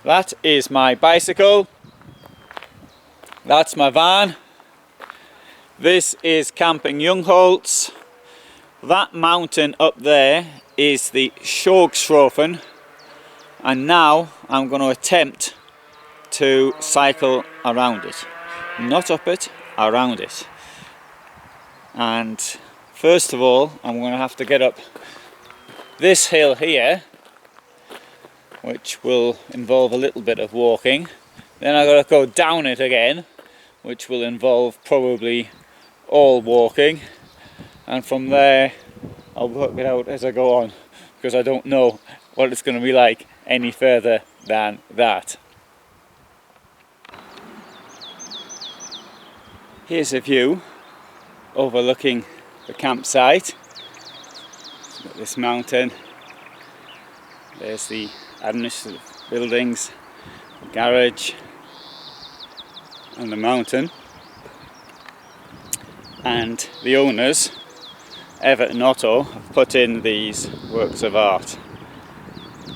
That is my bicycle. That's my van. This is camping Jungholz. That mountain up there is the Sorgschrofen, and now I'm going to attempt to cycle around it. Not up it, around it. And first of all, I'm going to have to get up this hill here, which will involve a little bit of walking. Then I've got to go down it again, which will involve probably all walking. And from there, I'll work it out as I go on, because I don't know what it's going to be like any further than that. Here's a view overlooking the campsite. Got this mountain. There's the administrative buildings, the garage, and the mountain. And the owners, Everett and Otto, have put in these works of art,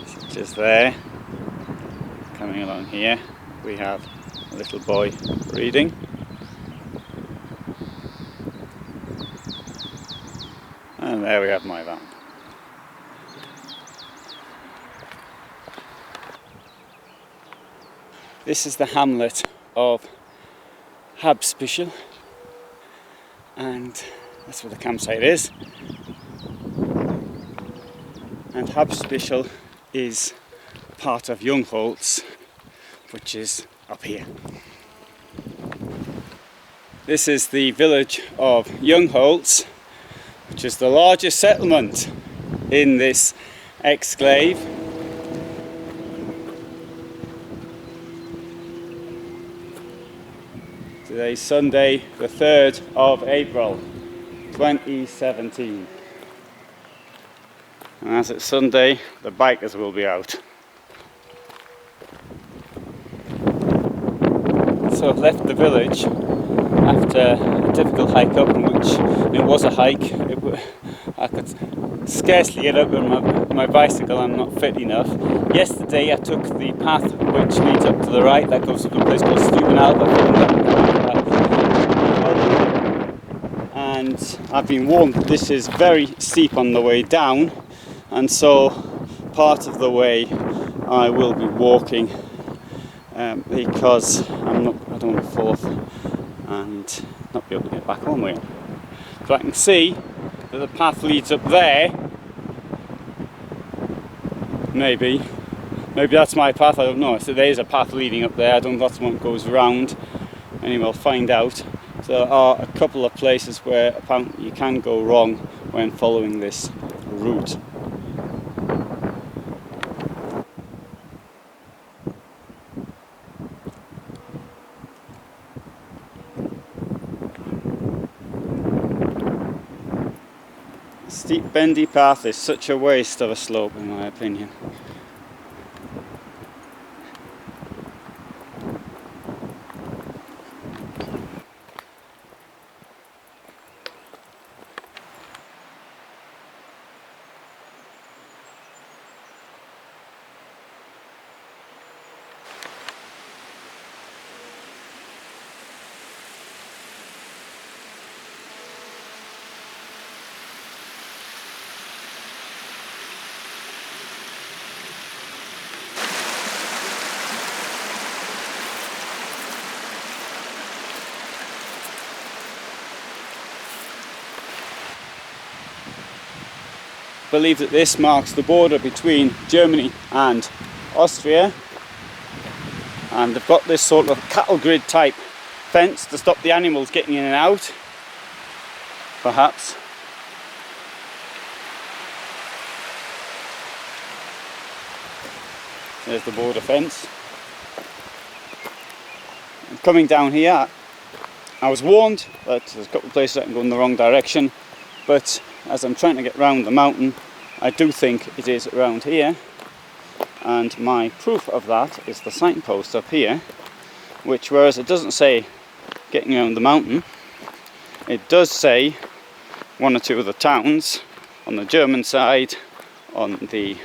such as there. Coming along here, we have a little boy reading. And there we have my van. This is the hamlet of Habspichel, and that's where the campsite is. And Habspichel is part of Jungholz, which is up here. This is the village of Jungholz, which is the largest settlement in this exclave. Today's Sunday, the 3rd of April, 2017. And as it's Sunday, the bikers will be out. So I've left the village after a difficult hike up, in which it was a hike. I could scarcely get up on my bicycle, I'm not fit enough. Yesterday I took the path which leads up to the right, that goes to a place called Stubenalp, and I've been warned that this is very steep on the way down, and so part of the way I will be walking because I don't want to fall off and not be able to get back home again. So I can see that the path leads up there. Maybe that's my path, I don't know. So there is a path leading up there, I don't know if that's one that goes round. Anyway, I'll find out. So there are a couple of places where apparently you can go wrong when following this route. Steep bendy path is such a waste of a slope, in my opinion. I believe that this marks the border between Germany and Austria, and they've got this sort of cattle grid type fence to stop the animals getting in and out, perhaps. There's the border fence. And coming down here, I was warned that there's a couple of places I can go in the wrong direction, but as I'm trying to get round the mountain, I do think it is around here, and my proof of that is the signpost up here, which, whereas it doesn't say getting around the mountain, it does say one or two of the towns on the German side, on the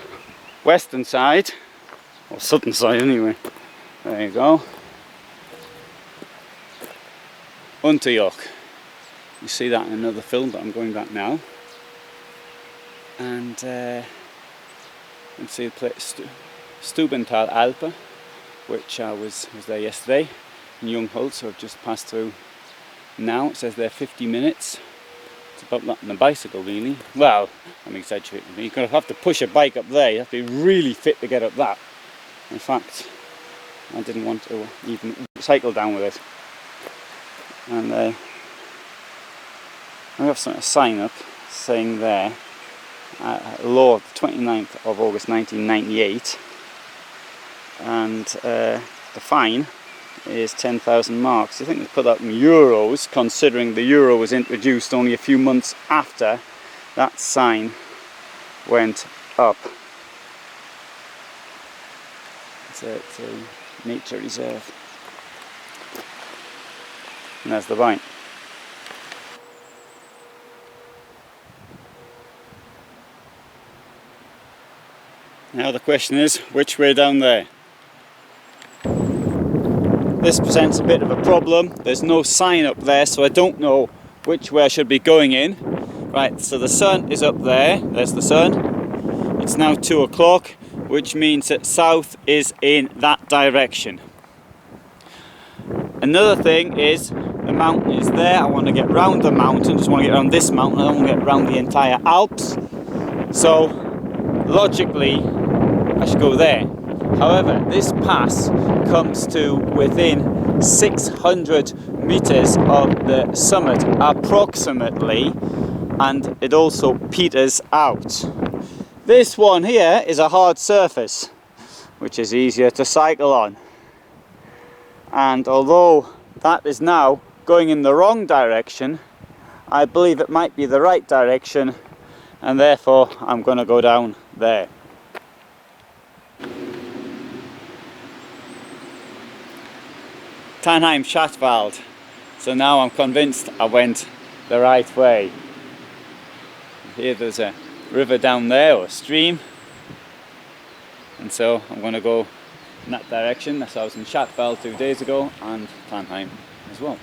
western side, or southern side anyway. There you go. Unterjoch. You see that in another film, but I'm going back now. And you can see the place Steubental Alpe, which I was there yesterday in Jungholz, so I've just passed through now. It says there 50 minutes. It's about that on a bicycle really. Well, I'm exaggerating. You're going to have to push a bike up there. You have to be really fit to get up that. In fact, I didn't want to even cycle down with it. And I have a sign up saying there, law 29th of August 1998, and the fine is 10,000 marks. I think they put that in euros, considering the euro was introduced only a few months after that sign went up. It's a nature reserve. And there's the vine. Now the question is, which way down there? This presents a bit of a problem. There's no sign up there, so I don't know which way I should be going in. Right, so the sun is up there. There's the sun. It's now 2 o'clock, which means that south is in that direction. Another thing is, the mountain is there. I want to get round the mountain. Just want to get around this mountain. I don't want to get around the entire Alps. So, logically, I should go there. However, this pass comes to within 600 meters of the summit approximately, and it also peters out. This one here is a hard surface, which is easier to cycle on. And although that is now going in the wrong direction, I believe it might be the right direction, and therefore I'm going to go down there. Tannheim Schachtwald. So now I'm convinced I went the right way. Here there's a river down there, or a stream, and so I'm going to go in that direction. So I was in Schachtwald 2 days ago, and Tannheim as well.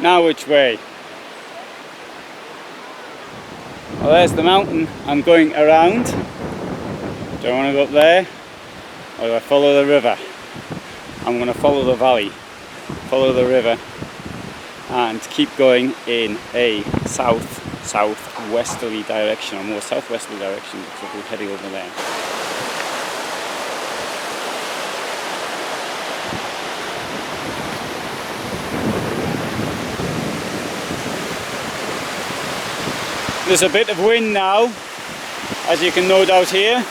Now which way? Well, there's the mountain I'm going around. Do I want to go up there, or do I follow the river? I'm going to follow the valley, follow the river, and keep going in a south-southwesterly direction, or more southwesterly direction, because we'll be heading over there. There's a bit of wind now, as you can no doubt hear,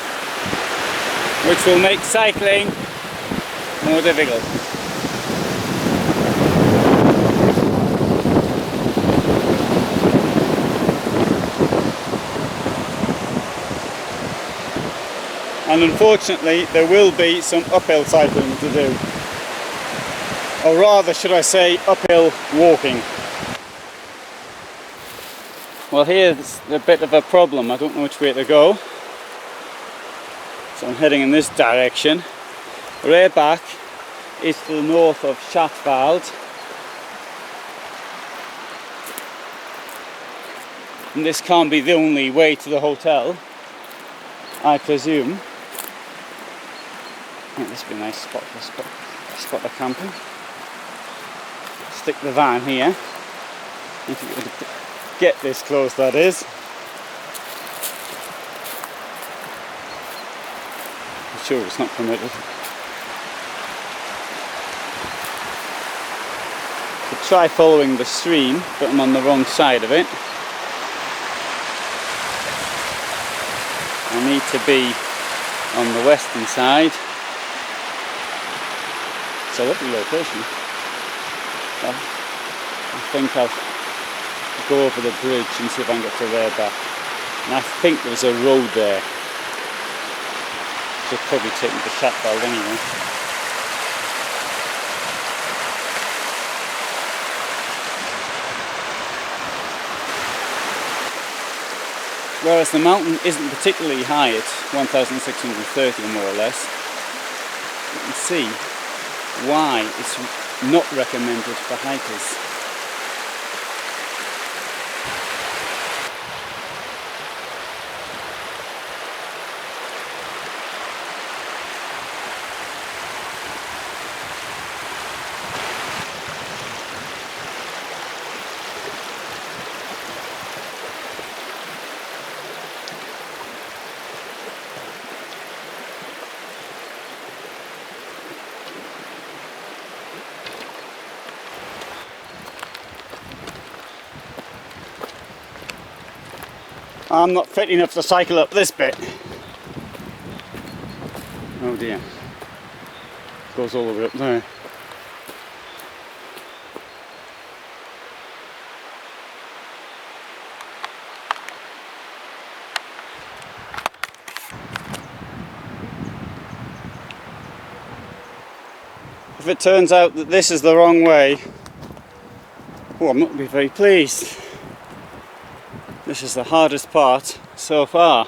which will make cycling more difficult. And unfortunately there will be some uphill cycling to do. or rather should I say uphill walking. Well, here's a bit of a problem. I don't know which way to go, so I'm heading in this direction. Reerbach is to the north of Schatzwald, and this can't be the only way to the hotel, I presume. I think this would be a nice spot for camping. Stick the van here, if you could get this close, that is. I'm sure it's not permitted. Could try following the stream, but I'm on the wrong side of it. I need to be on the western side. It's a lovely location. Well, I think I'll go over the bridge and see if I can get to Reerbach. And I think there's a road there. Should probably take me to Schatzwald anyway. Whereas the mountain isn't particularly high, it's 1,630 more or less. You can see why it's not recommended for hikers. I'm not fit enough to cycle up this bit. Oh dear. Goes all the way up there. If it turns out that this is the wrong way, oh, I'm not going to be very pleased. This is the hardest part so far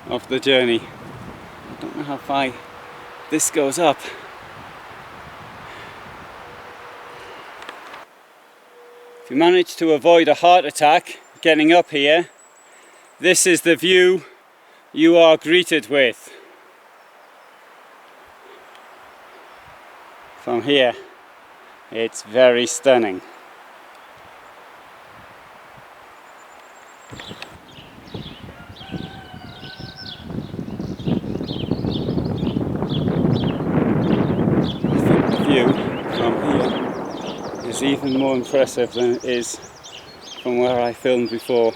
of the journey. I don't know how far this goes up. If you manage to avoid a heart attack getting up here, this is the view you are greeted with. From here, it's very stunning. Is even more impressive than it is from where I filmed before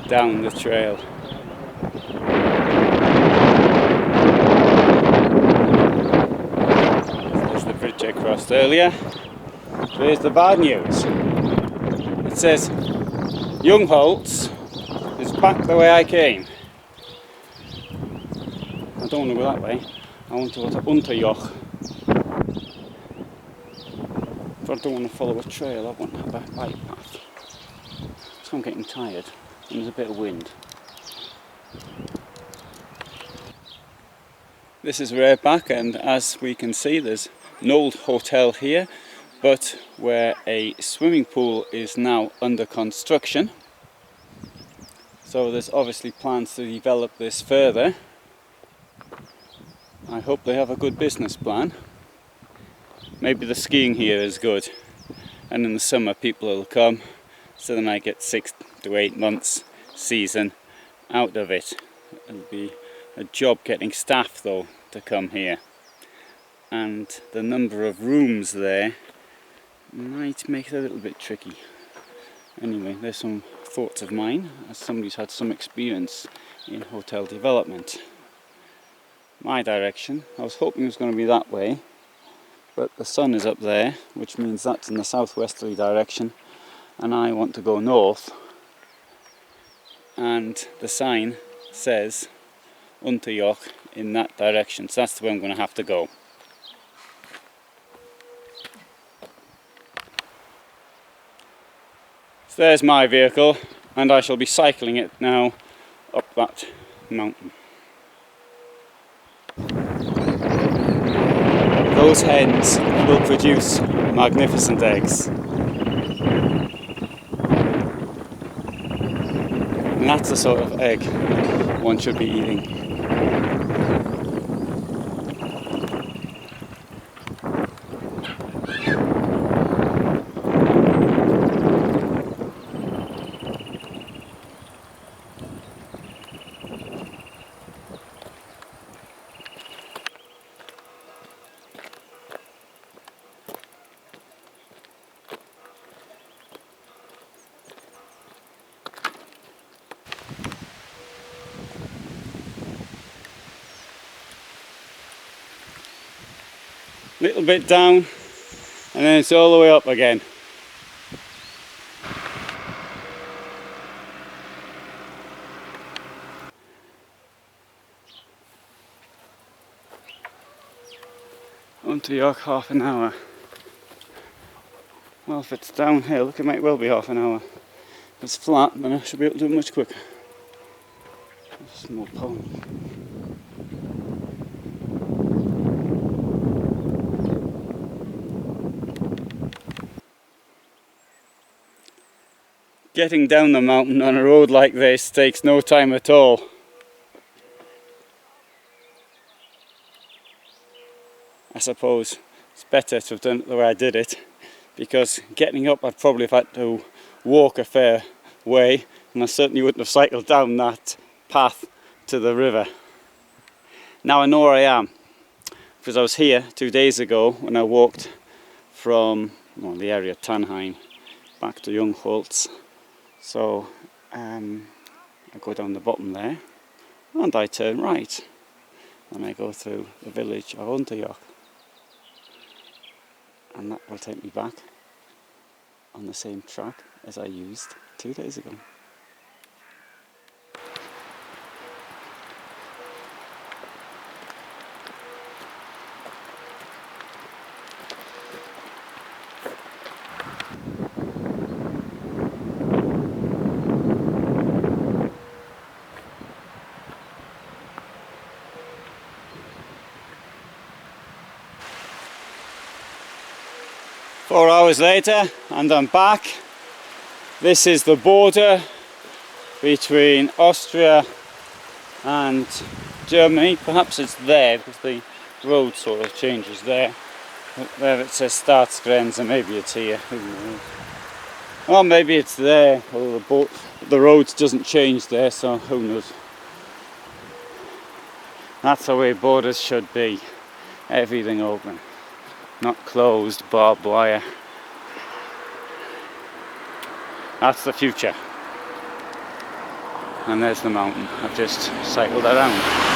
down the trail. There's the bridge I crossed earlier. So here's the bad news. It says Jungholz is back the way I came. I don't want to go that way. I want to go to Unterjoch. But I don't want to follow a trail, I want a bike path. So I'm getting tired and there's a bit of wind. This is Reerbach, and as we can see there's an old hotel here, but where a swimming pool is now under construction. So there's obviously plans to develop this further. I hope they have a good business plan. Maybe the skiing here is good, and in the summer people will come, so then I get 6 to 8 months season out of it. It'll be a job getting staff though to come here, and the number of rooms there might make it a little bit tricky. Anyway, there's some thoughts of mine as somebody who's had some experience in hotel development. My direction, I was hoping it was going to be that way, but the sun is up there, which means that's in the southwesterly direction, and I want to go north, and the sign says Unterjoch in that direction, so that's the way I'm going to have to go. So there's my vehicle, and I shall be cycling it now up that mountain. Those hens will produce magnificent eggs. And that's the sort of egg one should be eating. Little bit down, and then it's all the way up again. Unterjoch, half an hour. Well, if it's downhill, it might well be half an hour. If it's flat, then I should be able to do it much quicker. Small pond. Getting down the mountain on a road like this takes no time at all. I suppose it's better to have done it the way I did it, because getting up I'd probably have had to walk a fair way, and I certainly wouldn't have cycled down that path to the river. Now I know where I am, because I was here 2 days ago when I walked from the area of Tannheim back to Jungholz. So I go down the bottom there and I turn right and I go through the village of Unterjoch, and that will take me back on the same track as I used 2 days ago. Four hours later, and I'm back. This is the border between Austria and Germany. Perhaps it's there because the road sort of changes there. There it says Staatsgrenze, maybe it's here, who knows. Or maybe it's there, although the road doesn't change there, so who knows. That's the way borders should be. Everything open. Not closed, barbed wire. That's the future. And there's the mountain I've just cycled around.